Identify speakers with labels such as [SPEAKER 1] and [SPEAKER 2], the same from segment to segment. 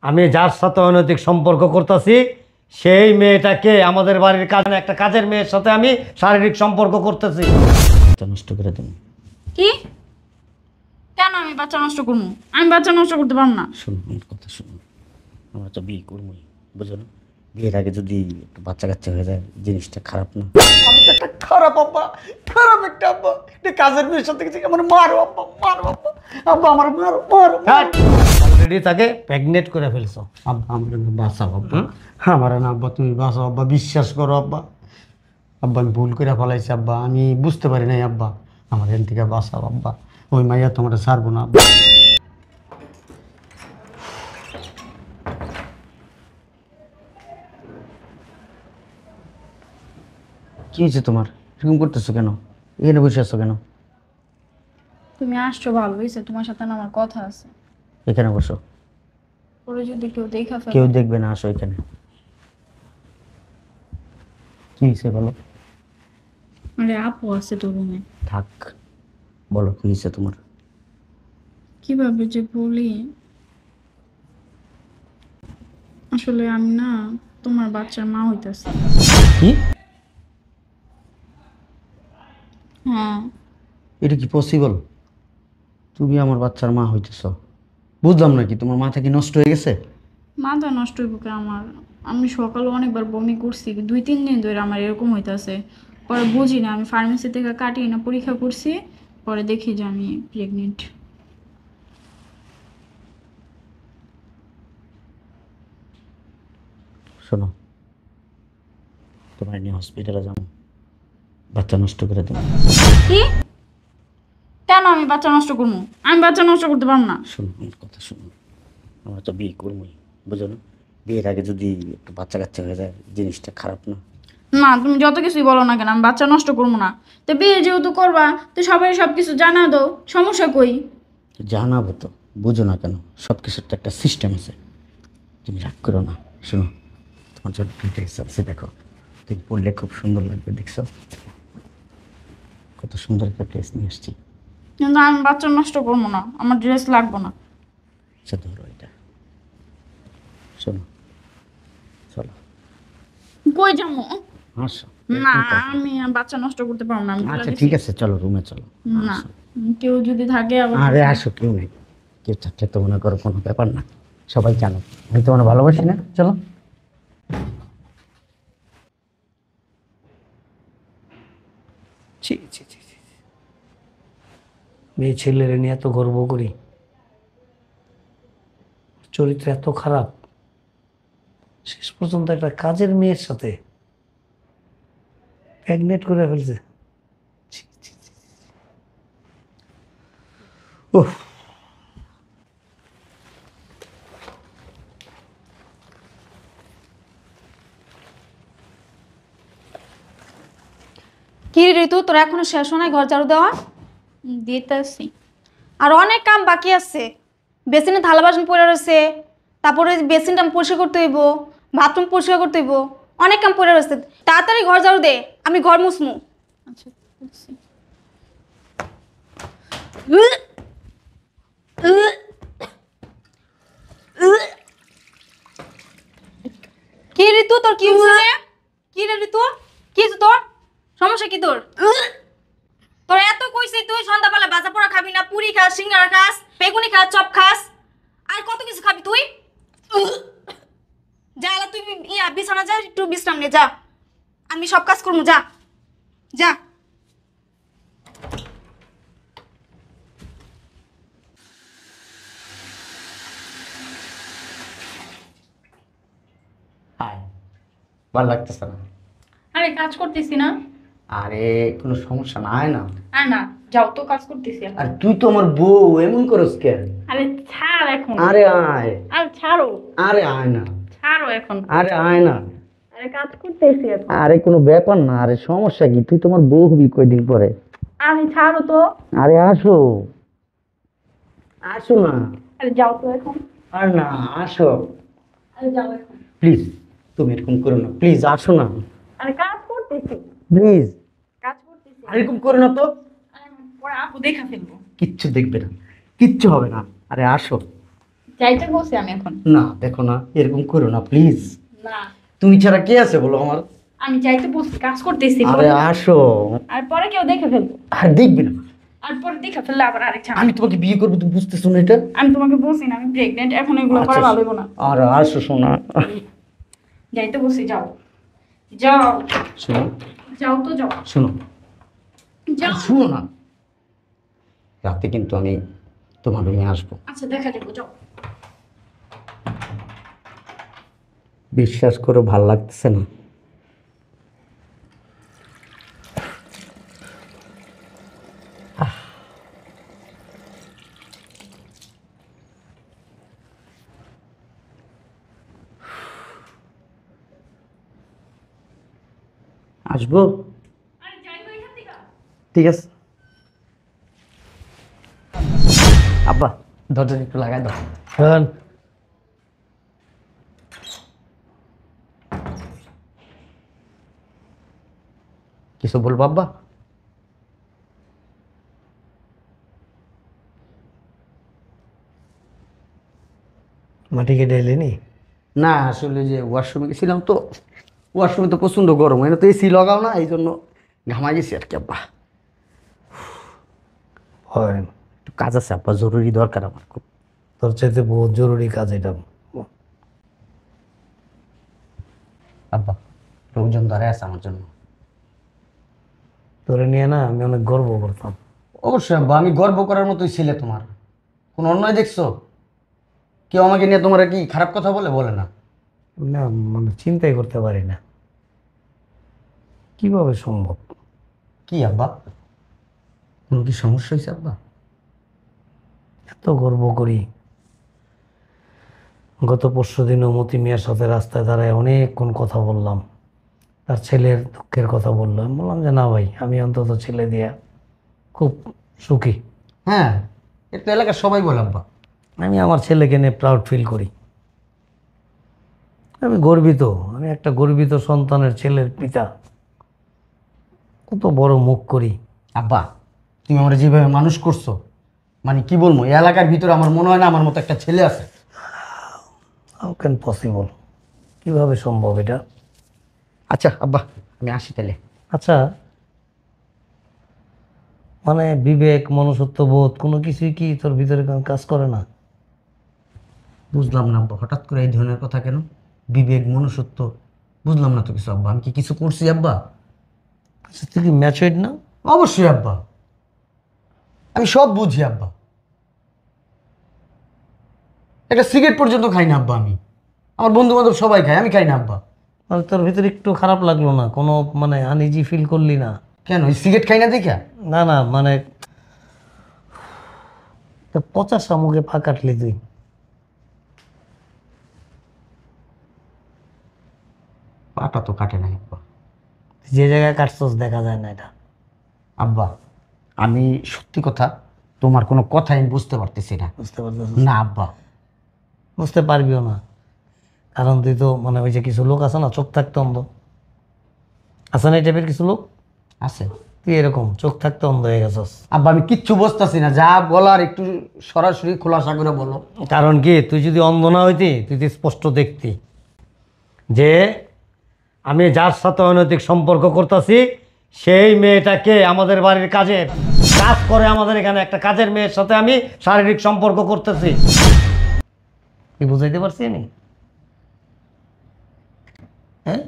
[SPEAKER 1] আমি যার সাথে অনৈতিক সম্পর্ক করতেছি সেই মেয়েটাকে আমাদের বাড়ির কাজে একটা কাজের মেয়ের সাথে আমি শারীরিক সম্পর্ক করতেছি। নষ্ট করে দিন।
[SPEAKER 2] কি? কেন আমি বাচ্চা নষ্ট করবো? আমি বাচ্চা নষ্ট করতে পারবো না।
[SPEAKER 1] শুনুন আমার কথা শুনুন, আমরা তো বিয়ে করবোই, বুঝো না? বিয়ের আগে যদি একটু বাচ্চা কাচ্চা হয়ে যায় জিনিসটা খারাপ না? আমি তো একটা খারাপ আব্বা, খারাপ একটা আব্বা। একটা কাজের মেয়ের সাথে গেছি, আমার মারো আব্বা, মারো আব্বা, আব্বা আমার মারো, মারো। অলরেডি তাকে প্রেগনেন্ট করে ফেলছো। আব্বা আমার না বাঁচাও আব্বা, আমার না আব্বা, তুমি বাঁচাও আব্বা, বিশ্বাস করো আব্বা। আব্বা আমি ভুল করে ফেলাইছি আব্বা, আমি বুঝতে পারি নাই আব্বা, আমার এখান থেকে বাঁচাও আব্বা। ওই মাইয়া তোমার ছাড়বো না আব্বা। কি হয়েছে তোমার? এরকম করতেছো কেন? এখানে বসে আছো কেন?
[SPEAKER 2] তুমি আসছো ভালো হয়েছে, তোমার সাথে না আমার কথা আছে।
[SPEAKER 1] এখানে বসো।
[SPEAKER 2] পরে যদি কেউ দেখা ফেলে।
[SPEAKER 1] কেউ দেখবে না, আসো এখানে। কি হয়েছে বলো?
[SPEAKER 2] আরে আপু আছে তো রুমে।
[SPEAKER 1] থাক, বলো কি হয়েছে তোমার?
[SPEAKER 2] কিভাবে যে বলি, আসলে আমি না তোমার বাচ্চার মা হইতাছি।
[SPEAKER 1] কি?
[SPEAKER 2] হ্যাঁ।
[SPEAKER 1] এটা কি পসিবল? তুমি আমার বাচ্চার মা হইতেছ? বুঝলাম না, কি তোমার মাথা কি নষ্ট হয়ে গেছে?
[SPEAKER 2] মাথা নষ্ট হইব কে আমার? আমি সকালে অনেকবার বমি করছি, 2-3 দিন ধরে আমার এরকম হইতাছে। পরে বুঝি না, আমি ফার্মেসি থেকে কাটিয়ে না পরীক্ষা করছি, পরে দেখি যে আমি প্রেগনেন্ট।
[SPEAKER 1] শোনো, তোমার নিয়ে হসপিটালে যাবো, বাচ্চা নষ্ট করে দেবো।
[SPEAKER 2] কি? কেন আমি বাচ্চা নষ্ট করবো? আমি বাচ্চা নষ্ট করতে পারবো না।
[SPEAKER 1] শুনুন আমার কথা শুনুন, আমরা তো বিয়ে করবোই, বুঝো না? বিয়ের আগে যদি একটু বাচ্চা কাচ্চা হয়ে যায় জিনিসটা খারাপ না?
[SPEAKER 2] না, তুমি যত কিছুই বলো না কেন, আমি বাচ্চা নষ্ট করবো না। তো বিয়ে যেহেতু করবা, তো সবাই সব কিছু জানা দাও, সমস্যা কই?
[SPEAKER 1] তো জানাবো তো, বুঝো না কেন? সব কিছুর তো একটা সিস্টেম আছে, তুমি রাগ করো না। শোনো, তোমার জন্য ড্রেস আছে, দেখো, তুমি পরলে খুব সুন্দর লাগবে, দেখছো কত সুন্দর একটা ড্রেস নিয়ে আসছি।
[SPEAKER 2] কিন্তু আমি বাচ্চা নষ্ট করবো না, আমার ড্রেস লাগবে না।
[SPEAKER 1] আচ্ছা ধরো এটা, শোনো, চলো।
[SPEAKER 2] কই যাবো?
[SPEAKER 1] আসো।
[SPEAKER 2] না, আমি আর বাচ্চা নষ্ট করতে পারবো না, আমি বলে
[SPEAKER 1] আচ্ছা
[SPEAKER 2] দিছি।
[SPEAKER 1] ঠিক আছে, চলো রুমে চলো।
[SPEAKER 2] না,
[SPEAKER 1] আসো।
[SPEAKER 2] কেউ যদি থাকে আবার।
[SPEAKER 1] আরে আসো, কেউ নেই, কেউ থাকলে তো মনে করো কোনো ব্যাপার না, সবাই জানো আমি তোমার ভালোবাসি না, চলো। ছি ছি ছি ছি। মেয়ে ছেলের নিয়ে এত গর্ব করি, চরিত্র এত খারাপ, শেষ পর্যন্ত একটা কাজের মেয়ের সাথে প্রেগনেন্ট করে ফেলছে। ছি, ছি, ছি, ছি। উফ।
[SPEAKER 3] কি ঋতু, তোর এখনো শেষ হয় নাই ঘর ঝাড়ু দেওয়া?
[SPEAKER 2] দিতেছি।
[SPEAKER 3] আর অনেক কাম বাকি আছে। বেসিনে থালা বাসন পড়ে রয়েছে, তারপরে বেসিনটা পরিষ্কার করতে হইব, বাথরুম পরিষ্কার করতে হইব, অনেক কাম পড়ে রয়েছে। তাড়াতাড়ি ঘর ঝাড়ু দে, আমি ঘর মুছমু।
[SPEAKER 2] আচ্ছা, দিতেছি।
[SPEAKER 3] কি ঋতু, তোর কি হয়েছে রে? কি রে ঋতু, কি হয়েছে তোর? সমস্যা কি তোর? তোর এত কইছি তুই সন্ধ্যাবেলা ভাজা পোড়া খাবি না, পুরি খাস, সিঙ্গারা খাস, বেগুনি খাস, চপ খাস, আর কত কিছু খাবি তুই। যা এলা তুই বিছানা যা, একটু বিশ্রাম নে যা, আমি সব কাজ করবো, যা যা।
[SPEAKER 1] হাই, ভালো লাগতেছে না?
[SPEAKER 2] আরে কাজ করতেছি না।
[SPEAKER 1] আরে কোনো সমস্যা না, আয় না।
[SPEAKER 2] আর না, যাও তো, কাজ করতেছি এখন।
[SPEAKER 1] আর তুই তো আমার বউ, এমন করস কেন?
[SPEAKER 2] আরে ছাড় এখন।
[SPEAKER 1] আরে আয়,
[SPEAKER 2] আরে ছাড়ো।
[SPEAKER 1] আরে আয় না,
[SPEAKER 2] ছাড়ো এখন।
[SPEAKER 1] আরে আয় না।
[SPEAKER 2] আরে কাজ করতেছি এখন।
[SPEAKER 1] আরে কোনো ব্যাপার না, আরে সমস্যা কি? তুই তোমার বউ হবি কয়দিন পরে।
[SPEAKER 2] আরে ছাড়ো তো।
[SPEAKER 1] আরে আসো, আসো না।
[SPEAKER 2] আরে যাও তো এখন।
[SPEAKER 1] আর না, আসো
[SPEAKER 2] আরে যাও এখন।
[SPEAKER 1] প্লিজ, তুমি এরকম করো না, প্লিজ আসো না,
[SPEAKER 2] আরে কাজ করতেছি।
[SPEAKER 1] প্লিজ।
[SPEAKER 2] কাজ করতেছি।
[SPEAKER 1] আর এরকম করো না তো।
[SPEAKER 2] আরে পরে আপু দেখা ফেলবো।
[SPEAKER 1] কিচ্ছু দেখবে না, কিচ্ছু হবে না, আরে আসো।
[SPEAKER 2] যাইতে বলছি আমি এখন।
[SPEAKER 1] না দেখো না, এরকম করো না প্লিজ।
[SPEAKER 2] না
[SPEAKER 1] তুমি ছাড়া কে আছে বলো আমার?
[SPEAKER 2] আমি যাইতে বলছি, কাজ করতেছি।
[SPEAKER 1] আরে আসো।
[SPEAKER 2] আর পরে কেউ দেখে ফেলবো।
[SPEAKER 1] আর দেখবি না,
[SPEAKER 2] আর পরে দেখে ফেললে আবার আরেক ঝামেলা।
[SPEAKER 1] আমি তোমাকে বিয়ে করবো, তুমি বুঝতেছো না এটা?
[SPEAKER 2] আমি তোমাকে বলছি না আমি প্রেগনেন্ট, এখন এগুলো করা ভালো হইবো না।
[SPEAKER 1] আর আসো শোনা।
[SPEAKER 2] যাইতে বলছি, যাও যাও
[SPEAKER 1] শোনো
[SPEAKER 2] যাও তো যাও
[SPEAKER 1] শোনো
[SPEAKER 2] যাও।
[SPEAKER 1] শোনো না, রাতে কিন্তু আমি তোমার রুমে আসবো।
[SPEAKER 2] আচ্ছা দেখা যাবো, যাও।
[SPEAKER 1] বিশ্বাস করো, ভাল লাগতেছে না। আসবো,
[SPEAKER 2] আরে যাইবো এখান থেকে।
[SPEAKER 1] ঠিক আছে। আব্বা দরজা একটু লাগাই দাও।
[SPEAKER 4] শোন,
[SPEAKER 1] কিছু বলবো আব্বা?
[SPEAKER 4] মাটি কেটে এলি নি?
[SPEAKER 1] না আসলে যে ওয়াশরুমে গেছিলাম তো, ওয়াশরুমে তো প্রচণ্ড গরম, এনে তো এসি লাগাও না, এই জন্য ঘামাই গেছি আর কি আব্বা।
[SPEAKER 4] হয়,
[SPEAKER 1] একটু কাজ আছে আব্বা, জরুরি দরকার আমার খুব।
[SPEAKER 4] তোর চাইতে বহুত জরুরি কাজ এটা।
[SPEAKER 1] আব্বা লোকজন দাঁড়ায় আছে আমার জন্য।
[SPEAKER 4] তোরে নিয়ে না আমি অনেক গর্ব করতাম।
[SPEAKER 1] অবশ্যই আব্বা, আমি গর্ব করার মতোই ছেলে তোমার। কোনো অন্যায় দেখছো? কেউ আমাকে নিয়ে তোমার কি খারাপ কথা বলে? বলে না।
[SPEAKER 4] না মানে চিন্তাই করতে পারি না কিভাবে সম্ভব।
[SPEAKER 1] কি আব্বা, কোনো কি সমস্যা হয়েছে আব্বা?
[SPEAKER 4] এত গর্ব করি। গত পরশু দিনও মতি মিয়ার সাথে রাস্তায় দাঁড়ায় অনেকক্ষণ কথা বললাম, তার ছেলের দুঃখের কথা বললো। আমি বললাম যে না ভাই, আমি অন্তত ছেলে দিয়া খুব সুখী।
[SPEAKER 1] হ্যাঁ, এটা তো এলাকার সবাই বলে আব্বা।
[SPEAKER 4] আমি আমার ছেলেকে নিয়ে প্রাউড ফিল করি। আমি গর্বিত, আমি একটা গর্বিত সন্তানের ছেলের পিতা। কত বড় মুখ করি।
[SPEAKER 1] আব্বা তুমি আমার যেভাবে মানুষ করছো, মানে কি বলবো, এই এলাকার ভিতরে আমার মনে হয় না আমার মতো একটা ছেলে আছে।
[SPEAKER 4] হাউ ক্যান পসিবল, কীভাবে সম্ভব এটা?
[SPEAKER 1] আচ্ছা আব্বা আমি আসি তাহলে।
[SPEAKER 4] আচ্ছা, মানে বিবেক মনুষ্যত্ব বোধ কোনো কিছুই কি তোর ভিতরে কোনো কাজ করে না?
[SPEAKER 1] বুঝলাম না আব্বা, হঠাৎ করে এই ধরনের কথা কেন? বিবেক মনুষ্যত্ব বুঝলাম না তো কিছু আব্বা। আমি কি কিছু করছি আব্বা?
[SPEAKER 4] আচ্ছা, তুই কি ম্যাচুইড না?
[SPEAKER 1] অবশ্যই আব্বা, আমি সব বুঝি আব্বা। একটা সিগারেট পর্যন্ত খাই না আব্বা আমি, আমার বন্ধু বান্ধব সবাই খায়, আমি খাই না আব্বা।
[SPEAKER 4] মানে তোর ভিতরে একটু খারাপ লাগলো না? কোনো মানে আনইজি ফিল করলি না?
[SPEAKER 1] কেন, এই সিগারেট খাই না দেখা?
[SPEAKER 4] না না, মানে তো পচা শামুকে পা কাটলি তুই।
[SPEAKER 1] পাটা তো কাটে না আব্বা।
[SPEAKER 4] যে জায়গায় কাটছস দেখা যায় না এটা।
[SPEAKER 1] আব্বা আমি সত্যি কথা, তোমার কোনো কথা আমি বুঝতে পারতেছি না।
[SPEAKER 4] বুঝতে পারছিস
[SPEAKER 1] না আব্বা।
[SPEAKER 4] বুঝতে পারবিও না, কারণ তুই তো মানে ওই যে কিছু লোক আছে না চোখ থাকতে অন্ধ, আছে না এই টাইপের কিছু লোক?
[SPEAKER 1] আছে।
[SPEAKER 4] তুই এরকম চোখ থাকতে অন্ধ হয়ে গেছস।
[SPEAKER 1] আব্বা আমি কিচ্ছু বুঝতেছি না, যা বলার একটু সরাসরি খোলাসা করে বলো।
[SPEAKER 4] কারণ কি, তুই যদি অন্ধ না হইতি তুই তো স্পষ্ট দেখতি যে আমি যার সাথে অনৈতিক সম্পর্ক করতেছি সেই মেয়েটাকে আমাদের বাড়ির কাজের কাজ করে, আমাদের এখানে একটা কাজের মেয়ের সাথে আমি শারীরিক সম্পর্ক করতেছি। কি বুঝাইতে পারছি নি? হ্যাঁ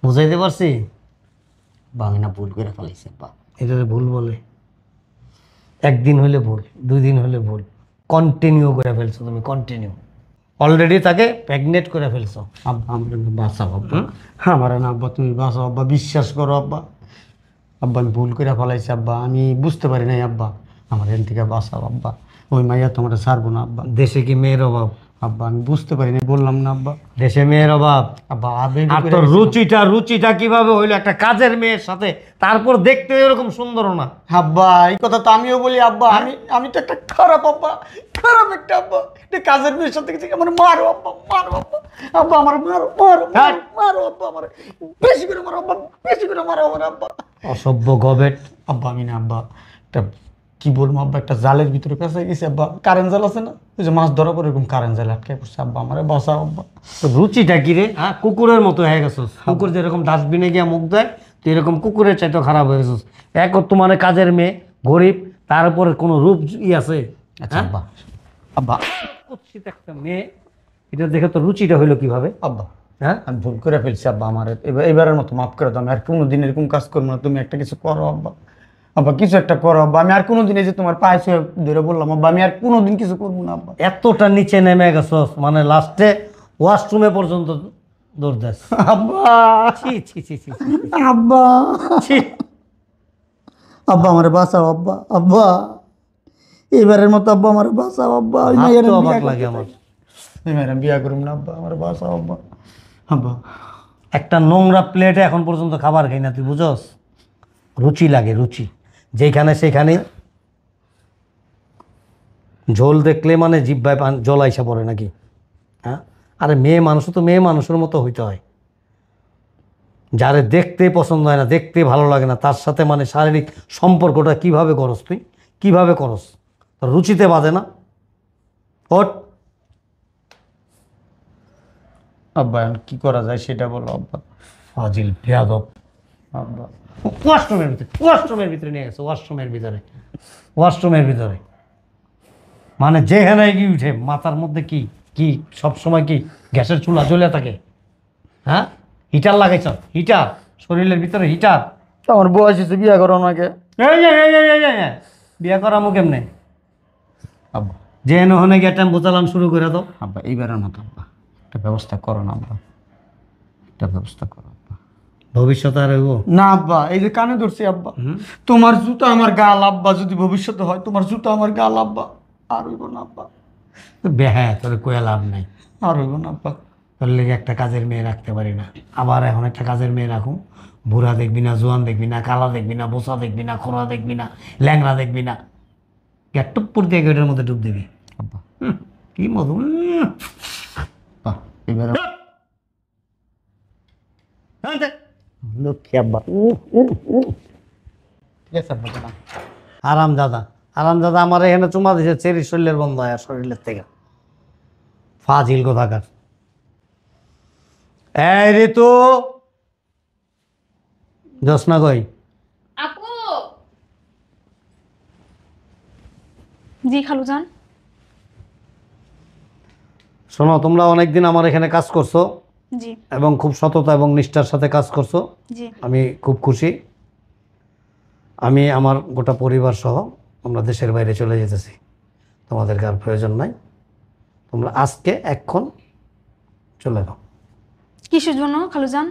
[SPEAKER 4] বুঝাইতে পারছি?
[SPEAKER 1] বা আমি না ভুল করে ফেলাইছি আব্বা।
[SPEAKER 4] এটা ভুল বলে? একদিন হলে ভুল, 2 দিন হলে ভুল, কন্টিনিউ করে ফেলছো তুমি, কন্টিনিউ। অলরেডি তাকে প্রেগনেন্ট করে ফেলছো।
[SPEAKER 1] আব্বা আমার না বাঁচাও আব্বা, আমার না আব্বা, তুমি বাঁচাও আব্বা, বিশ্বাস করো আব্বা। আব্বা আমি ভুল করে ফেলাইছি আব্বা, আমি বুঝতে পারি নাই আব্বা, আমার এখান থেকে বাঁচাও আব্বা। ওই মাইয়া তোমার ছাড়বো না আব্বা।
[SPEAKER 4] দেশে কি মেয়ের অভাব?
[SPEAKER 1] আব্বা আমি বুঝতে পারি নাই, বললাম না আব্বা।
[SPEAKER 4] দেশে মেয়ের অভাব?
[SPEAKER 1] আব্বা আবেগ
[SPEAKER 4] আর তোর রুচিটা কিভাবে হইলো একটা কাজের মেয়ের সাথে, তারপর দেখতে এরকম সুন্দরও না?
[SPEAKER 1] আব্বা এই কথা তো আমিও বলি আব্বা, আমি তো একটা খারাপ আব্বা, খারাপ একটা আব্বা, এটা কাজের মেয়ের সাথে গেছি, আমার মারো আব্বা, মারো আব্বা, আব্বা আমার মারো মারো মারো মারো আব্বা, আমার বেশি করে মারো আব্বা, বেশি করে মারো আমার আব্বা।
[SPEAKER 4] অসভ্য গবেট।
[SPEAKER 1] আব্বা আমি না আব্বা, একটা কি বলবো আব্বা, একটা জালের ভিতরে পেঁচে গেছে আব্বা। কারেন্ট জাল আছে না, ওই যে মাছ ধরা পরে এরকম কারেন্ট জাল আটকে পড়ছে আব্বা, আমারে বাঁচাও আব্বা।
[SPEAKER 4] তো রুচিটা কি রে? হ্যাঁ, কুকুরের মতো হয়ে গেছিস। কুকুর যেরকম ডাস্টবিনে গিয়ে মুখ দেয়, তুই এরকম কুকুরের চাইতে খারাপ হয়ে গেছিস। এক তো মানে কাজের মেয়ে, গরিব, তার উপরে কোনো রূপ আছে?
[SPEAKER 1] আচ্ছা আব্বা, আব্বা,
[SPEAKER 4] কুৎসিত একটা মেয়ে, এটা দেখে তো রুচিটা হইলো কিভাবে?
[SPEAKER 1] আব্বা,
[SPEAKER 4] হ্যাঁ,
[SPEAKER 1] আমি ভুল করে ফেলছি আব্বা, আমার এবারের মতো মাফ করে দাও। আমি আর কোনোদিন এরকম কাজ করবো না। তুমি একটা কিছু করো আব্বা, আব্বা কিছু একটা করো আব্বা। আমি আর কোনোদিন এই যে তোমার পায়ে ছুঁয়ে ধরে বললাম আব্বা, আমি আর কোনোদিন কিছু করবো না আব্বা।
[SPEAKER 4] এতটা নিচে নেমে গেছস, মানে লাস্টে ওয়াশরুমে পর্যন্ত দৌড় দেস।
[SPEAKER 1] আব্বা,
[SPEAKER 4] ছি ছি ছি ছি
[SPEAKER 1] আব্বা,
[SPEAKER 4] ছি।
[SPEAKER 1] আব্বা আমার বাঁচাও আব্বা, আব্বা এবারের মতো আব্বা আমার বাঁচাও আব্বা। ওই মেয়ের
[SPEAKER 4] ভাবতেও
[SPEAKER 1] বিয়া
[SPEAKER 4] অবাক
[SPEAKER 1] করতে
[SPEAKER 4] লাগে
[SPEAKER 1] চাই।
[SPEAKER 4] আমার।
[SPEAKER 1] ওই মেয়ের বিয়া করুম না আব্বা, আমার বাঁচাও আব্বা, আব্বা।
[SPEAKER 4] একটা নোংরা প্লেটে এখন পর্যন্ত খাবার খাই না, তুই বুঝস? রুচি লাগে, রুচি। যেখানে সেখানে ঝোল দেখলে মানে জিহ্বায় জল আইসা পড়ে নাকি? হ্যাঁ, আরে মেয়ে মানুষ তো মেয়ে মানুষের মতো হইতে হয়। যারে দেখতে পছন্দ হয় না, দেখতে ভালো লাগে না, তার সাথে মানে শারীরিক সম্পর্কটা কিভাবে করস তুই? কিভাবে করস? তোর রুচিতে বাজে না? ওট।
[SPEAKER 1] আব্বা এখন কি করা যায় সেটা বলো আব্বা।
[SPEAKER 4] ফাজিল বেয়াদব।
[SPEAKER 1] আব্বা
[SPEAKER 4] ওয়াশরুমের ভিতরে, ওয়াশরুমের ভিতরে নিয়ে গেছে, ওয়াশরুমের ভিতরে, ওয়াশরুমের ভিতরে। মানে যেখানে গিয়ে উঠে মাথার মধ্যে কি কি সব সময় কি গ্যাসের চুলা জ্বলে থাকে? হ্যাঁ, হিটার লাগাইছ? হিটার শরীরের ভিতরে হিটার?
[SPEAKER 1] আমার বয়স হয়েছে, বিয়া করো আমাকে
[SPEAKER 4] বিয়া করামো কেমনে?
[SPEAKER 1] আব্বা।
[SPEAKER 4] যে নহনে গিয়ে টেম্পো চালান শুরু করে দাও।
[SPEAKER 1] আব্বা এইবারের মতো আব্বা একটা ব্যবস্থা করো না আব্বা, একটা ব্যবস্থা করো আব্বা।
[SPEAKER 4] ভবিষ্যতে আর হইব
[SPEAKER 1] না আব্বা, এই যে কানে ধরছি আব্বা, তোমার জুতা আমার গাল আব্বা, যদি ভবিষ্যতে হয় তোমার জুতা আমার গাল আব্বা, আর হইব না আব্বা,
[SPEAKER 4] হ্যাঁ, তোর কয়ে লাভ নাই।
[SPEAKER 1] আর হইব না আব্বা।
[SPEAKER 4] তোর লেগে একটা কাজের মেয়ে রাখতে পারি না, আবার এখন একটা কাজের মেয়ে রাখুন। বুড়া দেখবি না, জোয়ান দেখবি না, কালা দেখবি না, বোসা দেখবি না, খোড়া দেখবি না, ল্যাংড়া দেখবি না, টুপ্পুর দিয়ে ওইটার মধ্যে ডুব দিবি।
[SPEAKER 1] আব্বা,
[SPEAKER 4] কি মধু।
[SPEAKER 1] আব্বা এবারে লক্ষ্মী আব্বা। ঠিক আছে আব্বা, গেলাম।
[SPEAKER 4] আরাম দাদা, আরাম দাদা আমার এখানে চুমা দিছে, চেরি শরীরের বন্ধ হয় আর শরীরের থেকে। ফাজিল কোথাকার। এই ঋতু, জোসনা কই?
[SPEAKER 2] আপু। জি খালুজান।
[SPEAKER 4] শোনো, তোমরা অনেকদিন আমার এখানে কাজ করছো
[SPEAKER 2] জি
[SPEAKER 4] এবং খুব সততা এবং নিষ্ঠার সাথে কাজ করছো,
[SPEAKER 2] জি।
[SPEAKER 4] আমি খুব খুশি। আমি আমার গোটা পরিবার সহ আমরা দেশের বাইরে চলে যেতেছি, তোমাদেরকে আর প্রয়োজন নাই। তোমরা আজকে এক্ষণ চলে যাও।
[SPEAKER 2] কিসের জন্য খালুজান?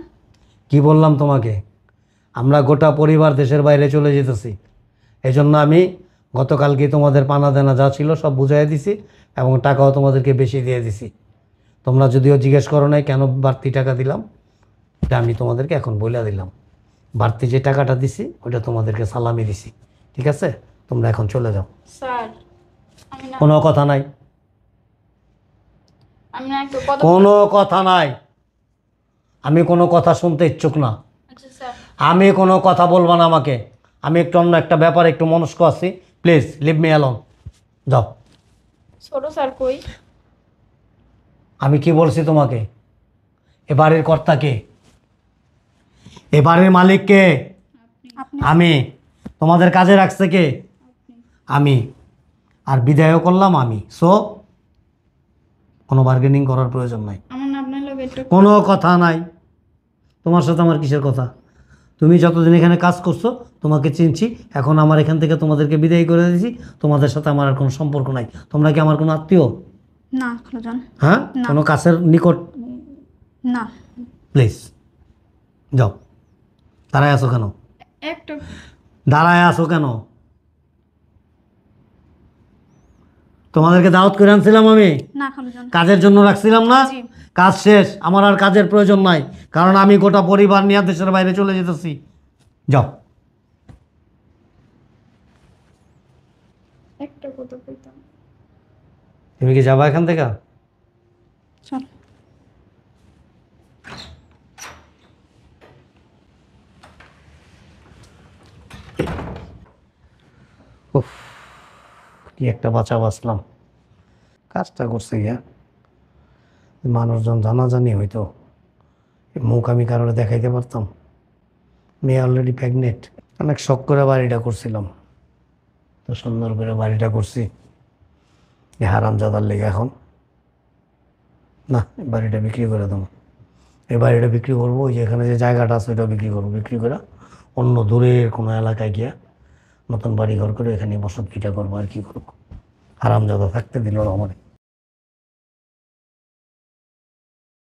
[SPEAKER 4] কি বললাম তোমাকে? আমরা গোটা পরিবার দেশের বাইরে চলে যেতেছি, এই জন্য আমি গতকালকে তোমাদের পানা দেনা যা ছিল সব বুঝাই দিছি এবং টাকাও তোমাদেরকে বেশি দিয়ে দিছি। তোমরা যদিও জিজ্ঞেস করো নাই কেন বাড়তি টাকা দিলাম, এটা আমি তোমাদেরকে এখন বলে দিলাম। বাড়তি যে টাকাটা দিছি ওইটা তোমাদেরকে সালামি দিছি, ঠিক আছে? তোমরা এখন চলে যাও।
[SPEAKER 2] স্যার আমি না,
[SPEAKER 4] কোনো কথা নাই,
[SPEAKER 2] আমি না একটু কথা।
[SPEAKER 4] কোনো কথা নাই। আমি কোনো কথা শুনতে ইচ্ছুক না।
[SPEAKER 2] আচ্ছা স্যার।
[SPEAKER 4] আমি কোনো কথা বলবো না আমাকে। আমি একটু অন্য একটা ব্যাপারে একটু মনস্ক আছি, প্লিজ লিভ মি অ্যালোন। যাও।
[SPEAKER 2] ছোট স্যার কই?
[SPEAKER 4] আমি কি বলছি তোমাকে? এ বাড়ির কর্তা কে? এ বাড়ির মালিক কে?
[SPEAKER 2] আপনি।
[SPEAKER 4] আমি। তোমাদের কাজে রাখছে কে? আমি। আর বিদায়ও করলাম আমি। সো কোনো বার্গেনিং করার প্রয়োজন নাই,
[SPEAKER 2] আমার না আপনার লোক একটু।
[SPEAKER 4] কোনো কথা নাই। তোমার সাথে আমার কিসের কথা? তুমি যতদিন এখানে কাজ করছো তোমাকে চিনছি, এখন আমার এখান থেকে তোমাদেরকে বিদায় করে দিয়েছি, তোমাদের সাথে আমার আর কোনো সম্পর্ক নাই। তোমরা কি আমার কোনো আত্মীয়?
[SPEAKER 2] না খালুজান।
[SPEAKER 4] হ্যাঁ,
[SPEAKER 2] না।
[SPEAKER 4] কোনো কাছের নিকট?
[SPEAKER 2] না।
[SPEAKER 4] প্লিজ যাও। দাঁড়ায় আছো কেন?
[SPEAKER 2] একটু।
[SPEAKER 4] দাঁড়ায় আছো কেন? তোমাদেরকে দাওয়াত করে আনছিলাম আমি,
[SPEAKER 2] না খালুজান।
[SPEAKER 4] কাজের জন্য রাখছিলাম না?
[SPEAKER 2] জি।
[SPEAKER 4] কাজ শেষ, আমার আর কাজের প্রয়োজন নাই, কারণ আমি গোটা পরিবার নিয়ে দেশের বাইরে চলে যেতেছি। যাও।
[SPEAKER 2] একটা কথা কইতাম।
[SPEAKER 4] তুমি কি যাবা এখান থেকে?
[SPEAKER 2] চল।
[SPEAKER 4] উফ। কি একটা বাঁচা বাঁচলাম। কাজটা করছে গিয়া মানুষজন জানাজানি হইতো, এই মুখ আমি কারোর দেখাইতে পারতাম। মেয়ে অলরেডি প্রেগনেন্ট। অনেক শখ করে বাড়িটা করছিলাম, তো সুন্দর করে বাড়িটা করছি। এই হারামজাদার লেগে এখন না, এই বাড়িটা বিক্রি করে দেবো। এই বাড়িটা বিক্রি করবো, ওই যে এখানে যে জায়গাটা আছে ওইটা বিক্রি করবো। বিক্রি করে অন্য দূরের কোনো এলাকায় গিয়া নতুন বাড়ি ঘর করে এখানে বসত ভিটা করবো। আর কি করবো, হারামজাদা থাকতে দিল আমার।